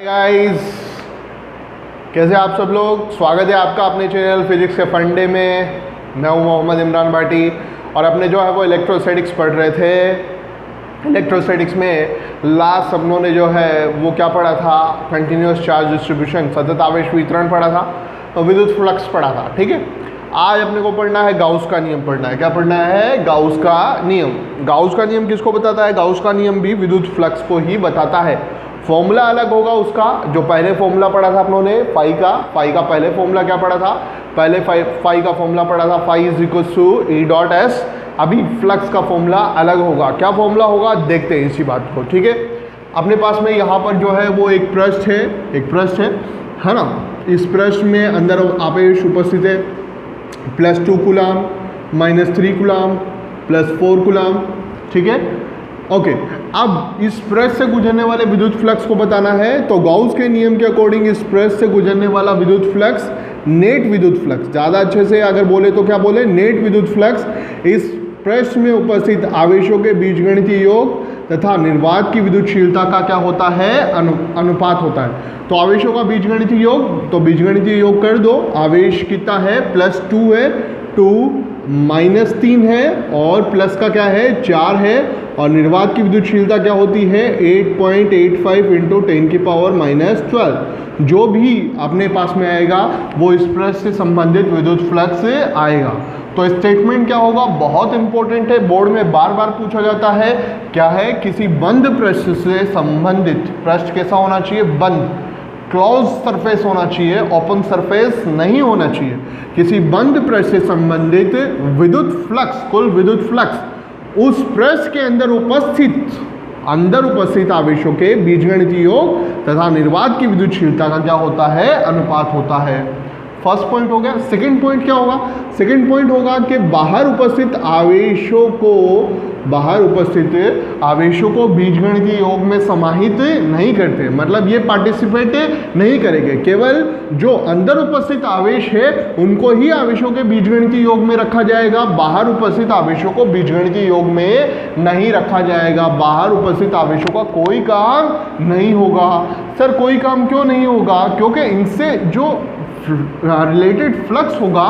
Guys, कैसे आप सब लोग। स्वागत है आपका अपने चैनल फिजिक्स के फंडे में। मैं हूं मोहम्मद इमरान भाटी और अपने जो है वो इलेक्ट्रोस्टैटिक्स पढ़ रहे थे। इलेक्ट्रोस्टैटिक्स में लास्ट हम लोगों ने जो है वो क्या पढ़ा था, कंटिन्यूस चार्ज डिस्ट्रीब्यूशन, सतत आवेश वितरण पढ़ा था और विद्युत फ्लक्स पढ़ा था। ठीक है, आज अपने को पढ़ना है गाउस का नियम पढ़ना है। क्या पढ़ना है? गाउस का नियम। गाउस का नियम किसको बताता है? गाउस का नियम भी विद्युत फ्लक्स को ही बताता है। फॉर्मूला अलग होगा उसका। जो पहले फॉर्मूला पढ़ा था अपनों ने फाई का पहले फॉर्मूला क्या पढ़ा था? पहले फाई का फॉर्मूला पढ़ा था, phi is equal to E dot S. अभी फ्लक्स का फॉर्मूला अलग होगा। क्या फॉर्मूला होगा देखते हैं इसी बात को। ठीक है, अपने पास में यहाँ पर जो है वो एक पृष्ठ है ना। इस पृष्ठ में अंदर आवेश उपस्थित है +2 कूलाम, -3 कूलाम, +4 कूलाम। ठीक है, ओके। अब इस पृष्ठ से गुजरने वाले विद्युत फ्लक्स को बताना है, तो गाउस के नियम के अकॉर्डिंग इस पृष्ठ से गुजरने वाला विद्युत फ्लक्स नेट विद्युत फ्लक्स, ज़्यादा अच्छे से अगर बोले तो क्या बोले, नेट विद्युत फ्लक्स इस पृष्ठ में उपस्थित आवेशों के बीजगणितीय योग तथा निर्वात की विद्युतशीलता का क्या होता है? अनुपात होता है। तो आवेशों का बीजगणितीय योग, तो बीजगणितीय योग कर दो। आवेश कितना है? +2 है, 2 -3 है और प्लस का क्या है? 4 है। और निर्वात की विद्युतशीलता क्या होती है? 8.85 × 10⁻⁻12। जो भी अपने पास में आएगा वो इस पृष्ठ से संबंधित विद्युत फ्लक्स से आएगा। तो स्टेटमेंट क्या होगा? बहुत इंपॉर्टेंट है, बोर्ड में बार बार पूछा जाता है। क्या है? किसी बंद पृष्ठ से संबंधित, पृष्ठ कैसा होना चाहिए? बंद, क्लोज सरफेस होना चाहिए, ओपन सरफेस नहीं होना चाहिए। किसी बंद पृष्ठ से संबंधित विद्युत फ्लक्स, कुल विद्युत फ्लक्स उस पृष्ठ के अंदर उपस्थित आवेशों के बीजगणितीय योग तथा निर्वात की विद्युतशीलता का क्या होता है? अनुपात होता है। फर्स्ट पॉइंट हो गया। सेकंड पॉइंट क्या होगा? सेकंड पॉइंट होगा कि बाहर उपस्थित आवेशों को बीजगणितीय योग में समाहित नहीं करते, मतलब ये पार्टिसिपेट नहीं करेंगे। केवल जो अंदर उपस्थित आवेश है उनको ही आवेशों के बीजगणितीय योग में रखा जाएगा। बाहर उपस्थित आवेशों को बीजगणितीय योग में नहीं रखा जाएगा। बाहर उपस्थित आवेशों का कोई काम नहीं होगा। सर कोई काम क्यों नहीं होगा? क्योंकि इनसे जो रिलेटेड फ्लक्स होगा,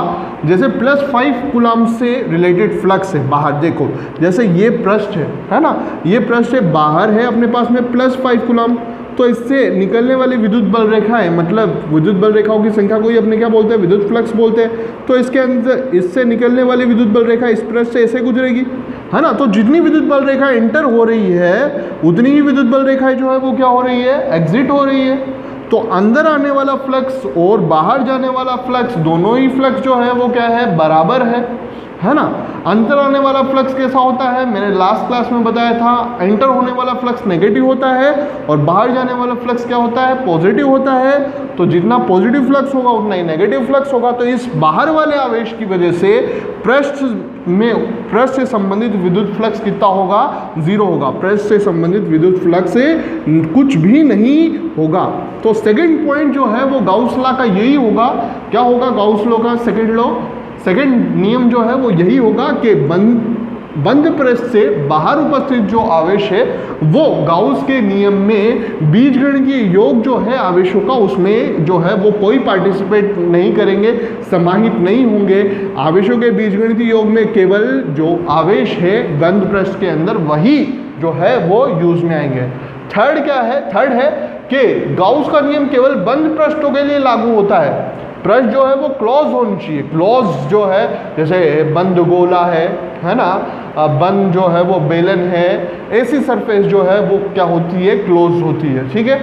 जैसे +5 कूलाम से रिलेटेड फ्लक्स है बाहर। देखो जैसे ये पृष्ठ है ना, ये पृष्ठ है, बाहर है अपने पास में +5 कूलाम। तो इससे निकलने वाली विद्युत बल रेखा है, मतलब विद्युत बल रेखाओं की संख्या को ही अपने क्या बोलते हैं? विद्युत फ्लक्स बोलते हैं। तो इसके अंदर इससे निकलने वाली विद्युत बल रेखा इस पृष्ठ से ऐसे गुजरेगी, है ना। तो जितनी विद्युत बल रेखा एंटर हो रही है उतनी ही विद्युत बल रेखाएं जो है वो क्या हो रही है? एग्जिट हो रही है। तो अंदर आने वाला फ्लक्स और बाहर जाने वाला फ्लक्स, दोनों ही फ्लक्स जो है वो क्या है? बराबर है ना। अंदर आने वाला फ्लक्स कैसा होता है? मैंने लास्ट क्लास में बताया था, एंटर होने वाला फ्लक्स नेगेटिव होता है और बाहर जाने वाला फ्लक्स क्या होता है? पॉजिटिव होता है। तो जितना पॉजिटिव फ्लक्स होगा उतना ही नेगेटिव फ्लक्स होगा। तो इस बाहर वाले आवेश की वजह से पृष्ठ से संबंधित विद्युत फ्लक्स कितना होगा? 0 होगा। पृष्ठ से संबंधित विद्युत फ्लक्स से कुछ भी नहीं होगा। तो सेकंड पॉइंट जो है वो गाउस लॉ का यही होगा। क्या होगा गाउस लॉ का सेकंड नियम जो है वो यही होगा कि बंद पृष्ठ से बाहर उपस्थित जो आवेश है वो गाउस के नियम में बीजगणितीय योग जो है आवेशों का, उसमें जो है वो कोई पार्टिसिपेट नहीं करेंगे, समाहित नहीं होंगे। आवेशों के बीजगणितीय योग में केवल जो आवेश है बंद पृष्ठ के अंदर वही जो है वो यूज में आएंगे। थर्ड क्या है? थर्ड है कि गाउस का नियम केवल बंद पृष्ठों के लिए लागू होता है। पृष्ठ जो है वो क्लोज होनी चाहिए। क्लोज जो है, जैसे बंद गोला है ना, बंद जो है वो बेलन है, ऐसी सरफेस जो है वो क्या होती है? क्लोज होती है। ठीक है।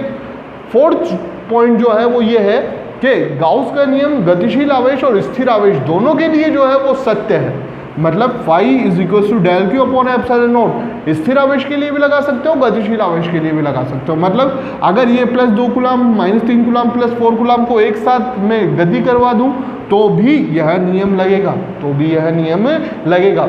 फोर्थ पॉइंट जो है वो ये है कि गाउस का नियम गतिशील आवेश और स्थिर आवेश दोनों के लिए जो है वो सत्य है। मतलब phi is equal to ∇Q/ε0 स्थिर आवेश के लिए भी लगा सकते हो, गतिशील आवेश के लिए भी लगा सकते हो। मतलब अगर ये +2 कूलाम, -3 कूलाम, +4 कूलाम को एक साथ में गति करवा दूं तो भी यह नियम लगेगा,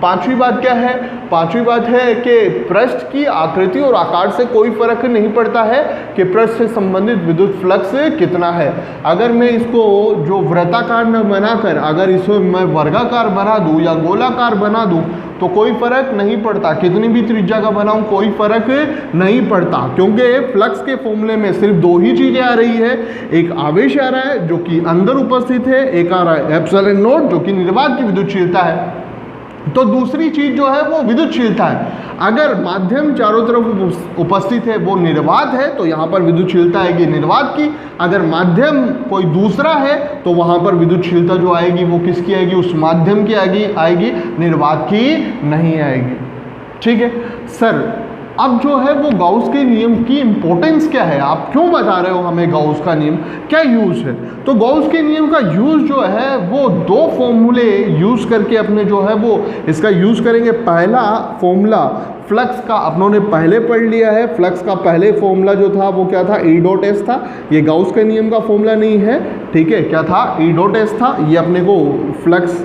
पांचवी बात क्या है? पांचवी बात है कि पृष्ठ की आकृति और आकार से कोई फर्क नहीं पड़ता है कि पृष्ठ से संबंधित विद्युत फ्लक्स कितना है। अगर मैं इसको जो वृत्ताकार न बनाकर अगर इसको मैं वर्गाकार बना दूं या गोलाकार बना दूं तो कोई फर्क नहीं पड़ता, कितनी भी त्रिज्या का बनाऊं कोई फर्क नहीं पड़ता, क्योंकि फ्लक्स के फॉर्मूले में सिर्फ दो ही चीजें आ रही है, एक आवेश आ रहा है जो कि अंदर उपस्थित है, एक आ रहा है एप्सिलॉन नॉट जो कि निर्वात की विद्युतशीलता है। तो दूसरी चीज जो है वो विद्युतशीलता है। अगर माध्यम चारों तरफ उपस्थित है वो निर्वात है तो यहाँ पर विद्युतशीलता आएगी निर्वात की, अगर माध्यम कोई दूसरा है तो वहाँ पर विद्युतशीलता जो आएगी वो किसकी आएगी? उस माध्यम की आएगी, निर्वात की नहीं आएगी। ठीक है सर, अब जो है वो गाउस के नियम की इंपॉर्टेंस क्या है? आप क्यों बता रहे हो हमें गाउस का नियम, क्या यूज है? तो गाउस के नियम का यूज जो है वो दो फॉर्मूले यूज करके अपने जो है वो इसका यूज करेंगे। पहला फॉर्मूला फ्लक्स का अपनों ने पहले पढ़ लिया है। फ्लक्स का पहले फॉर्मूला जो था वो क्या था? ई डॉट एस था। ये गाउस के नियम का फॉर्मूला नहीं है, ठीक है, क्या था? ई डॉट एस था। ये अपने को फ्लक्स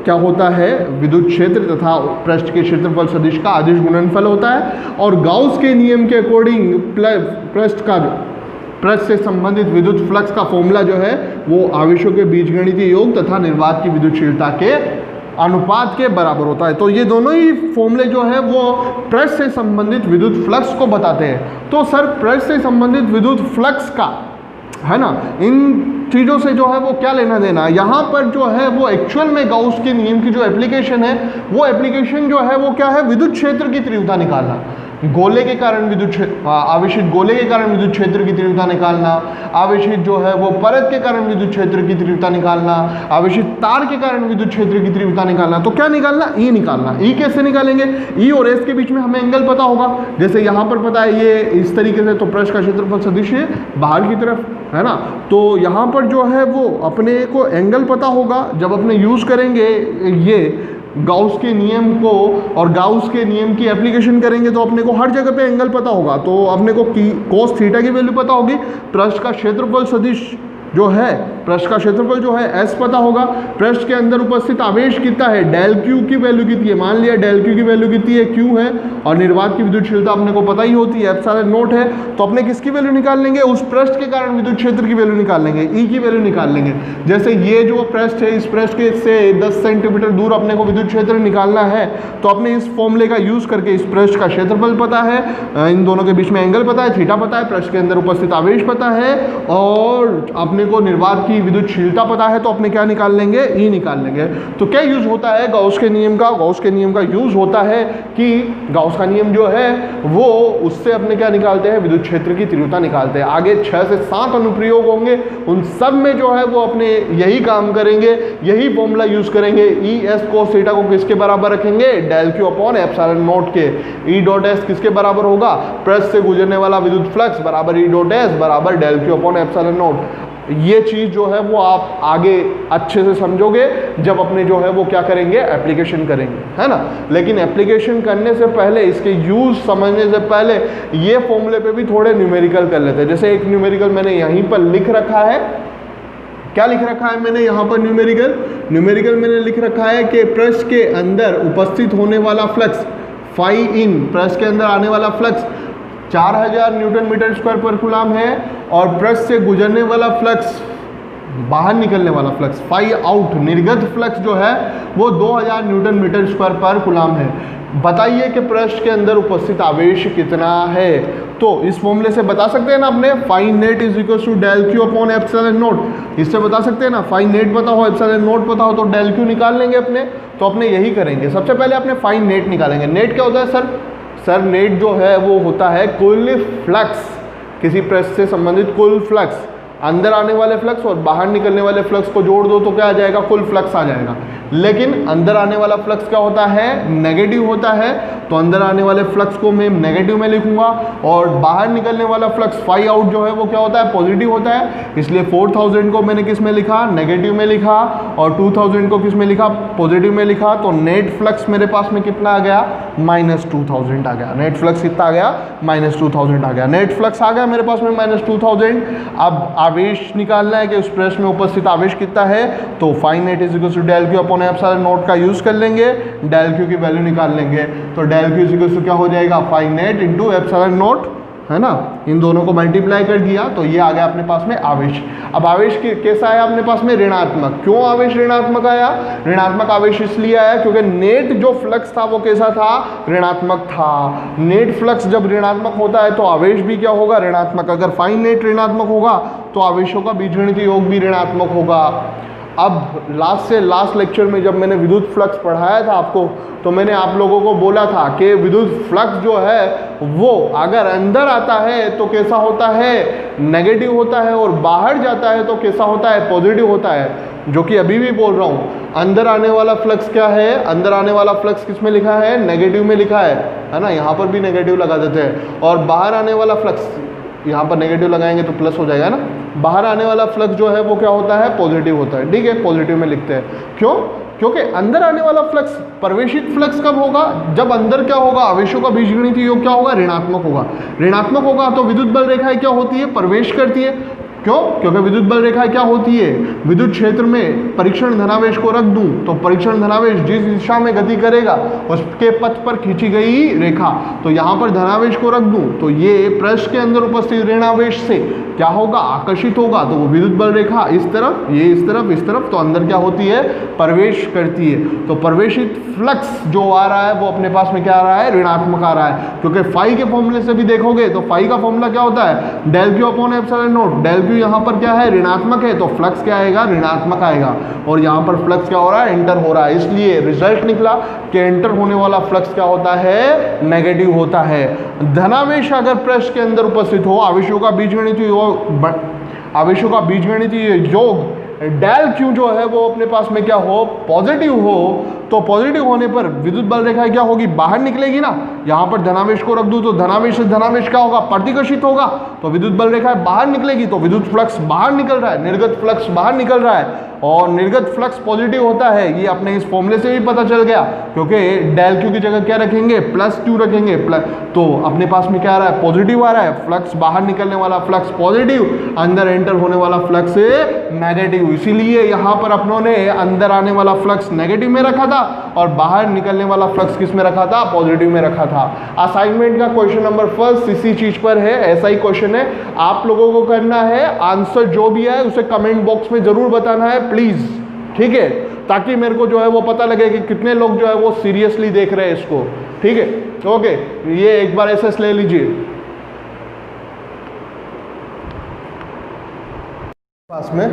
क्या होता है? विद्युत क्षेत्र तथा पृष्ठ के क्षेत्रफल सदिश का अदिश गुणनफल होता है। और गाउस के नियम के अकॉर्डिंग पृष्ठ से संबंधित विद्युत फ्लक्स का फॉर्मूला जो है वो आवेशों के बीजगणितीय योग तथा निर्वात की विद्युतशीलता के अनुपात के बराबर होता है। तो ये दोनों ही फॉर्मूले जो है वो पृष्ठ से संबंधित विद्युत फ्लक्स को बताते हैं। तो सर पृष्ठ से संबंधित विद्युत फ्लक्स का है ना, इन चीज़ों से जो है वो क्या लेना देना? यहाँ पर जो है वो एक्चुअल में गाउस के नियम की जो एप्लीकेशन है वो एप्लीकेशन जो है वो क्या है? विद्युत क्षेत्र की तीव्रता निकालना, गोले के कारण आवेशित गोले के कारण विद्युत क्षेत्र की तीव्रता निकालना, आवेशित जो है वो परत के कारण विद्युत क्षेत्र की तीव्रता निकालना, आवेशित तार के कारण विद्युत क्षेत्र की तीव्रता निकालना। तो क्या निकालना? ई निकालना। ई कैसे निकालेंगे? ई और एस के बीच में हमें एंगल पता होगा, जैसे यहाँ पर पता है ये इस तरीके से, तो पृष्ठ का क्षेत्रफल सदिश है बाहर की तरफ, है ना। तो यहाँ पर जो है वो अपने को एंगल पता होगा। जब अपने यूज़ करेंगे ये गाउस के नियम को और गाउस के नियम की एप्लीकेशन करेंगे तो अपने को हर जगह पे एंगल पता होगा। तो अपने को कोस थीटा की वैल्यू पता होगी, पृष्ठ का क्षेत्रफल सदिश जो है, पृष्ठ का क्षेत्रफल जो है एस पता होगा, पृष्ठ के अंदर उपस्थित आवेश कितना है, डेल क्यू की वैल्यू कितनी है, मान लिया डेल क्यू की वैल्यू कितनी है, क्यू है, और निर्वात की विद्युतशीलता अपने को पता ही होती है, एप्सिलॉन नॉट है। तो अपने किसकी वैल्यू निकाल लेंगे? उस पृष्ठ के कारण विद्युत क्षेत्र की वैल्यू निकाल लेंगे, ई की वैल्यू निकाल लेंगे। जैसे ये जो पृष्ठ है, इस पृष्ठ के से 10 सेंटीमीटर दूर अपने को विद्युत क्षेत्र निकालना है, तो अपने इस फॉर्मूले का यूज करके इस पृष्ठ का क्षेत्रफल पता है, इन दोनों के बीच में एंगल पता है, थीटा पता है, पृष्ठ के अंदर उपस्थित आवेश पता है, और अपने को निर्वात की विद्युतशीलता पता है, तो अपने क्या निकाल लेंगे? ई निकाल लेंगे। तो क्या यूज होता है गाउस के नियम का? गाउस के नियम का यूज होता है कि गाउस का नियम जो है वो उससे अपने क्या निकालते हैं? विद्युत क्षेत्र की तीव्रता निकालते हैं। आगे 6 से 7 अनुप्रयोग होंगे, उन सब में जो है वो अपने यही काम करेंगे, यही फॉर्मूला यूज करेंगे। ई एस कोस थीटा को किसके बराबर रखेंगे? Del Q upon epsilon not K. E dot S किसके बराबर होगा? पृष्ठ से गुजरने वाला विद्युत फ्लक्स बराबर ई डॉट एस बराबर del Q upon epsilon naught. ये चीज़ जो है वो आप आगे अच्छे से समझोगे जब अपने जो है वो क्या करेंगे? एप्लीकेशन करेंगे, है ना। लेकिन एप्लीकेशन करने से पहले, इसके यूज समझने से पहले ये फॉर्मूले पे भी थोड़े न्यूमेरिकल कर लेते हैं। जैसे एक न्यूमेरिकल मैंने यहीं पर लिख रखा है, क्या लिख रखा है मैंने यहाँ पर? न्यूमेरिकल मैंने लिख रखा है कि पृष्ठ के अंदर उपस्थित होने वाला फ्लक्स फाई इन, पृष्ठ के अंदर आने वाला फ्लक्स 4000 न्यूटन मीटर स्क्वायर पर कूलम है, और पृष्ठ से गुजरने वाला फ्लक्स, बाहर निकलने वाला फ्लक्स, फाई आउट निर्गत फ्लक्स जो है वो 2000 न्यूटन मीटर स्क्वायर पर कूलम है। बताइए कि पृष्ठ के अंदर उपस्थित आवेश कितना है? तो इस फॉर्मूले से बता सकते हैं ना अपने, phi net is equal to del Q upon epsilon naught. इससे बता सकते हैं ना, फाई नेट पता हो, एप्सिलॉन नॉट पता हो, तो डेल क्यू निकाल लेंगे अपने। तो अपने यही करेंगे। सबसे पहले अपने फाई नेट निकालेंगे। नेट क्या होता है सर नेट जो है वो होता है कुल फ्लक्स, किसी पृष्ठ से संबंधित कुल फ्लक्स, अंदर आने वाले फ्लक्स और बाहर निकलने वाले फ्लक्स को जोड़ दो तो क्या आ जाएगा? कुल फ्लक्स आ जाएगा। लेकिन अंदर आने वाला फ्लक्स क्या होता है? नेगेटिव होता है, तो अंदर आने वाले फ्लक्स को मैं नेगेटिव में लिखूंगा, और बाहर निकलने वाला फ्लक्स फाई आउट जो है वो क्या होता है? पॉजिटिव होता है। इसलिए 4000 को मैंने किस में लिखा? नेगेटिव में लिखा, और 2000 को किस में लिखा? पॉजिटिव में लिखा। तो नेट फ्लक्स मेरे पास में कितना आ गया? -2000 आ गया। नेट फ्लक्स कितना आ गया? -2000 आ गया। नेट फ्लक्स आ गया मेरे पास में -2000। अब आवेश निकालना है कि उस पृष्ठ में उपस्थित आवेश कितना है, तो phi net is equal to del Q upon epsilon naught का यूज कर लेंगे, डेल क्यू की वैल्यू निकाल लेंगे। तो del Q is equal to क्या हो जाएगा, phi net into epsilon naught, है ना, इन दोनों को मल्टीप्लाई कर दिया तो ये आ गया अपने पास में आवेश। अब आवेश कैसा आया अपने पास में, ऋणात्मक। क्यों आवेश ऋणात्मक आया, ऋणात्मक आवेश इसलिए आया क्योंकि नेट जो फ्लक्स था वो कैसा था, ऋणात्मक था। नेट फ्लक्स जब ऋणात्मक होता है तो आवेश भी क्या होगा, ऋणात्मक। अगर फाइन नेट ऋणात्मक होगा तो आवेशों का बीजगणितीय योग भी ऋणात्मक होगा। अब लास्ट लेक्चर में जब मैंने विद्युत फ्लक्स पढ़ाया था आपको, तो मैंने आप लोगों को बोला था कि विद्युत फ्लक्स जो है वो अगर अंदर आता है तो कैसा होता है, नेगेटिव होता है, और बाहर जाता है तो कैसा होता है, पॉजिटिव होता है। जो कि अभी भी बोल रहा हूँ, अंदर आने वाला फ्लक्स क्या है, अंदर आने वाला फ्लक्स किस में लिखा है, नेगेटिव में लिखा है ना, यहाँ पर भी नेगेटिव लगा देते हैं। और बाहर आने वाला फ्लक्स, यहाँ पर नेगेटिव लगाएंगे तो प्लस हो जाएगा ना, बाहर आने वाला फ्लक्स जो है वो क्या होता है, पॉजिटिव होता है। ठीक है, पॉजिटिव में लिखते हैं। क्यों, क्योंकि अंदर आने वाला फ्लक्स, प्रवेशित फ्लक्स कब होगा, जब अंदर क्या होगा, आवेशों का बीजगणितीय योग क्या होगा, ऋणात्मक होगा। ऋणात्मक होगा तो विद्युत बल रेखाएं क्या होती है, प्रवेश करती है। क्यों, क्योंकि विद्युत बल रेखा क्या होती है, विद्युत क्षेत्र में परीक्षण धनावेश को रख दूं तो परीक्षण धनावेश जिस दिशा में गति करेगा उसके पथ पर खींची गई रेखा, तो यहाँ पर धनावेश को रख दूं तो ये पृष्ठ के अंदर उपस्थित ऋणावेश से क्या होगा, आकर्षित होगा। तो वो विद्युत बल रेखा इस तरफ, ये इस तरफ, तो अंदर क्या होती है, प्रवेश करती है। तो प्रवेशित फ्लक्स जो आ रहा है वो अपने पास में क्या आ रहा है, ऋणात्मक आ रहा है। क्योंकि फाई के फॉर्मूले से भी देखोगे तो फाई का फॉर्मूला क्या होता है, del Q upon epsilon naught. Del Q यहाँ पर क्या है, ऋणात्मक है, तो फ्लक्स क्या आएगा, ऋणात्मक आएगा। और यहाँ पर फ्लक्स क्या हो रहा है, एंटर हो रहा है। इसलिए रिजल्ट निकला कि एंटर होने वाला फ्लक्स क्या होता है, नेगेटिव होता है। धनावेश अगर पृष्ठ के अंदर उपस्थित हो, आवेशों का बीजगणितीय योग डेल क्यू जो है वो अपने पास में क्या हो, पॉजिटिव हो, तो पॉजिटिव होने पर विद्युत बल रेखा क्या होगी, बाहर निकलेगी ना। यहाँ पर धनावेश को रख दूं तो धनावेश से धनावेश क्या होगा, प्रतिकर्षित होगा, तो विद्युत बल रेखा बाहर निकलेगी, तो विद्युत फ्लक्स बाहर निकल रहा है, निर्गत फ्लक्स बाहर निकल रहा है। और निर्गत फ्लक्स पॉजिटिव होता है, ये अपने इस फॉर्मूले से भी पता चल गया, क्योंकि डेल क्यू की जगह क्या रखेंगे, प्लस क्यू रखेंगे, तो अपने पास में क्या आ रहा है, पॉजिटिव आ रहा है। फ्लक्स बाहर निकलने वाला फ्लक्स पॉजिटिव, अंदर एंटर होने वाला फ्लक्स नेगेटिव। इसीलिए यहाँ पर अपनों ने अंदर आने वाला फ्लक्स नेगेटिव में रखा था और बाहर निकलने वाला फ्लक्स किस में रखा था, पॉजिटिव में रखा था। असाइनमेंट का क्वेश्चन नंबर फर्स्ट इसी चीज पर है, ऐसा ही क्वेश्चन है, आप लोगों को करना है। आंसर जो भी है उसे कमेंट बॉक्स में जरूर बताना है प्लीज, ठीक है, ताकि मेरे को जो है वो पता लगे कि कितने लोग जो है वो सीरियसली देख रहे हैं इसको। ठीक है, ओके, ये एक बार एसएस ले लीजिए। पास में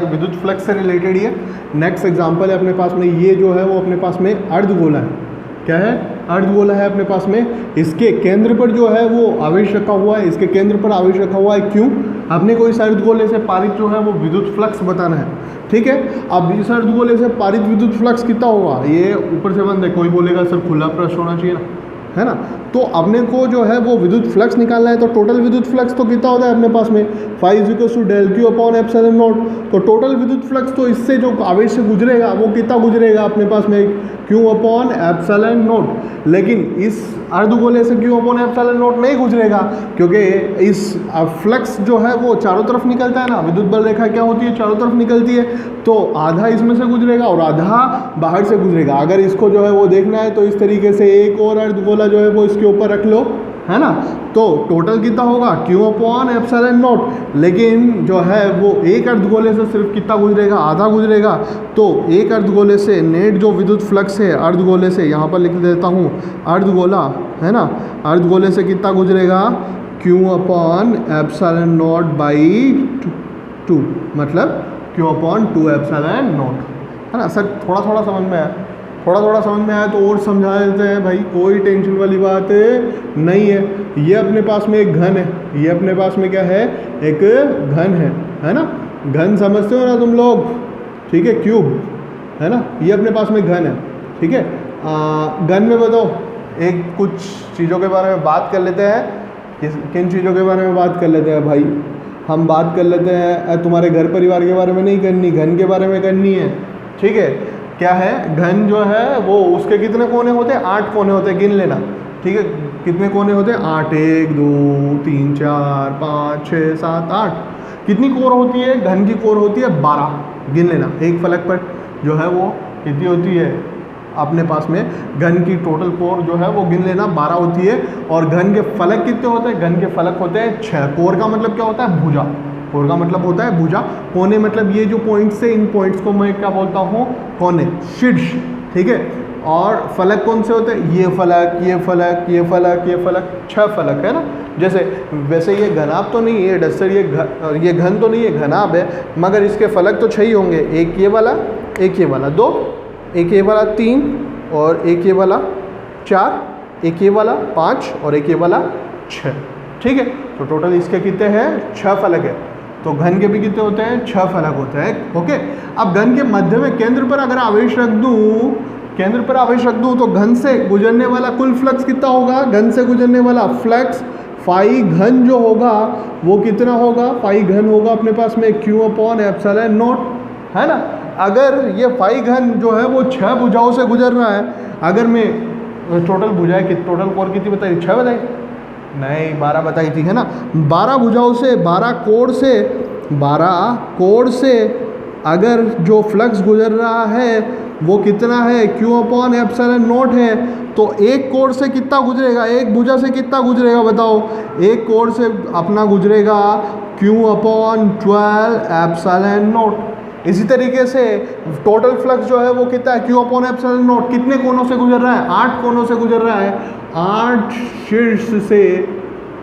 विद्युत फ्लक्स से रिलेटेड ये नेक्स्ट एग्जांपल है अपने पास में। ये जो है वो अपने पास में अर्धगोला है। क्या है, अर्धगोला है अपने पास में। इसके केंद्र पर जो है वो आवेश रखा हुआ है, इसके केंद्र पर आवेश रखा हुआ है। क्यों, आपने कोई इस अर्धगोले से पारित जो है वो विद्युत फ्लक्स बताना है। ठीक है, अब इस अर्धगोले से पारित विद्युत फ्लक्स कितना होगा, ये ऊपर से बंद है, कोई बोलेगा सर खुला पृष्ठ होना चाहिए ना, है ना। तो अपने को जो है वो विद्युत फ्लक्स निकालना है, तो टोटल विद्युत फ्लक्स तो कितना होता है अपने पास में, phi equal to del Q upon epsilon naught. तो टोटल विद्युत फ्लक्स तो इससे जो आवेश से गुजरेगा वो कितना गुजरेगा अपने पास में, क्यू अपॉन एप्सिलॉन नॉट। लेकिन इस अर्धगोले से क्यू अपॉन एप्सिलॉन नॉट नहीं गुजरेगा, क्योंकि इस फ्लक्स जो है वो चारों तरफ निकलता है ना, विद्युत बल रेखा क्या होती है, चारों तरफ निकलती है, तो आधा इसमें से गुजरेगा और आधा बाहर से गुजरेगा। अगर इसको जो है वो देखना है तो इस तरीके से एक और अर्धगोला जो है वो इसके ऊपर रख लो, है ना। तो टोटल कितना होगा, क्यू अपॉन एप्सिलॉन नॉट। लेकिन जो है वो एक अर्धगोले से सिर्फ कितना गुजरेगा, आधा गुजरेगा। तो एक अर्धगोले से नेट जो विद्युत फ्लक्स है अर्धगोले से, यहाँ पर लिख देता हूँ अर्धगोला, है ना, अर्धगोले से कितना गुजरेगा, Q upon epsilon not by 2, मतलब क्यू अपॉन 2 एप्सिलॉन नॉट, है ना। सर थोड़ा थोड़ा समझ में आया, थोड़ा समझ में आया तो और समझा देते हैं भाई, कोई टेंशन वाली बात नहीं है। ये अपने पास में एक घन है, ये अपने पास में क्या है, एक घन है ना। घन समझते हो ना तुम लोग, ठीक है, क्यूब, है ना, ये अपने पास में घन है। ठीक है, घन में बताओ, एक कुछ चीज़ों के बारे में बात कर लेते हैं। किन चीज़ों के बारे में बात कर लेते हैं भाई, हम बात कर लेते हैं, तुम्हारे घर परिवार के बारे में नहीं करनी, घन के बारे में करनी है। ठीक है, क्या है, घन जो है वो उसके कितने कोने होते हैं, 8 कोने होते हैं, गिन लेना। ठीक है, कितने कोने होते हैं, 8, 1 2 3 4 5 6 7 8। कितनी कोर होती है? घन की कोर होती है 12, गिन लेना। एक फलक पर जो है वो कितनी होती है अपने पास में, घन की टोटल कोर जो है वो गिन लेना 12 होती है। और घन के फलक कितने होते हैं? घन के फलक होते हैं 6। कोर का मतलब क्या होता है? भुजा। कोर का मतलब होता है भुजा। कोने मतलब ये जो पॉइंट्स है, इन पॉइंट्स को मैं क्या बोलता हूँ? कोने, शीर्ष, ठीक है। और फलक कौन से होते हैं? ये फलक, ये फलक, ये फलक, ये फलक, 6 फलक है ना। जैसे वैसे ये घनाभ तो नहीं है डस्टर, ये घन तो नहीं है, घनाभ है, मगर इसके फलक तो 6 ही होंगे। एक ये वाला, एक ये वाला 2, एक ये वाला 3, और एक ये वाला 4, एक ये वाला 5, और एक ये वाला 6, ठीक है। तो टोटल इसके कितने हैं? 6 फलक है। तो घन के भी कितने होते हैं? 6 फलक होते हैं, ओके। अब घन के मध्य में केंद्र पर अगर आवेश रख दूँ, केंद्र पर आवेश रख दूँ तो घन से गुजरने वाला कुल फ्लक्स कितना होगा? घन से गुजरने वाला फ्लक्स फाई घन जो होगा वो कितना होगा? फाई घन होगा अपने पास में Q/ε0, है ना। अगर ये फाई घन जो है वो 6 भुजाओं से गुजर रहा है, अगर मैं टोटल भुजाएं कि टोटल कोर कितनी बताई? 6 बताई? नहीं, 12 बताई थी, है ना। 12 भुजाओं से, 12 कोण से अगर जो फ्लक्स गुजर रहा है वो कितना है? Q/ε0 है। तो एक कोण से कितना गुजरेगा? एक भुजा से कितना गुजरेगा बताओ? एक कोण से अपना गुजरेगा Q/12ε0। इसी तरीके से टोटल फ्लक्स जो है वो कितना है? Q/ε0। कितने कोनों से गुजर रहा है? 8 कोनों से गुजर रहा है। 8 शीर्ष से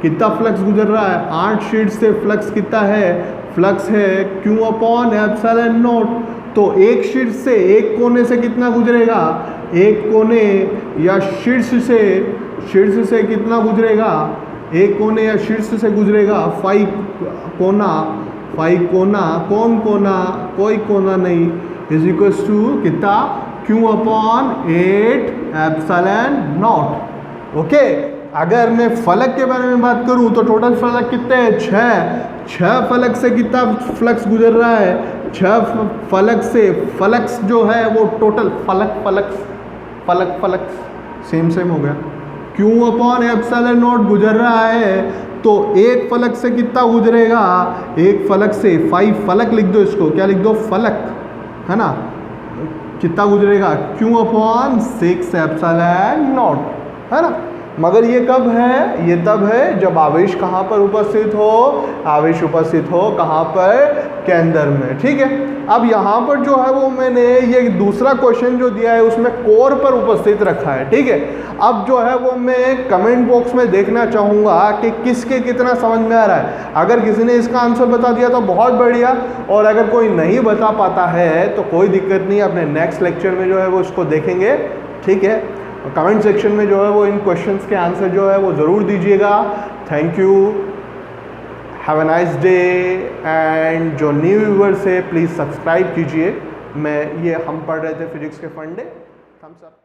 कितना फ्लक्स गुजर रहा है? 8 शीर्ष से फ्लक्स कितना है? फ्लक्स है Q/ε0। तो एक शीर्ष से, एक कोने से कितना गुजरेगा? एक कोने या शीर्ष से कितना गुजरेगा? एक कोने या शीर्ष से गुजरेगा फाई कोना, कौन कोना? कोई कोना नहीं, इज इक्वल्स टू कितना? Q/8ε0, okay. अगर मैं फलक के बारे में बात करूं तो टोटल फलक कितने हैं? 6 फलक से कितना फ्लक्स गुजर रहा है? 6 फलक से, फलक्स जो है वो टोटल फलक सेम हो गया। Q/ε0 गुजर रहा है, तो एक फलक से कितना गुजरेगा? एक फलक से 5 फलक लिख दो, इसको क्या लिख दो? फलक, है ना। कितना गुजरेगा? Q/6ε0, है ना। मगर ये कब है? ये तब है जब आवेश कहाँ पर उपस्थित हो? आवेश उपस्थित हो कहाँ पर? केंद्र में, ठीक है। अब यहाँ पर जो है वो मैंने ये दूसरा क्वेश्चन जो दिया है उसमें कोर पर उपस्थित रखा है, ठीक है। अब जो है वो मैं कमेंट बॉक्स में देखना चाहूँगा कि किसके कितना समझ में आ रहा है। अगर किसी ने इसका आंसर बता दिया तो बहुत बढ़िया, और अगर कोई नहीं बता पाता है तो कोई दिक्कत नहीं, अपने नेक्स्ट लेक्चर में जो है वो इसको देखेंगे, ठीक है। कमेंट सेक्शन में जो है वो इन क्वेश्चंस के आंसर जो है वो ज़रूर दीजिएगा। Thank you, have a nice day. And जो न्यू व्यूअर्स है प्लीज़ सब्सक्राइब कीजिए। मैं ये हम पढ़ रहे थे फिजिक्स के फंडे। Thumbs up.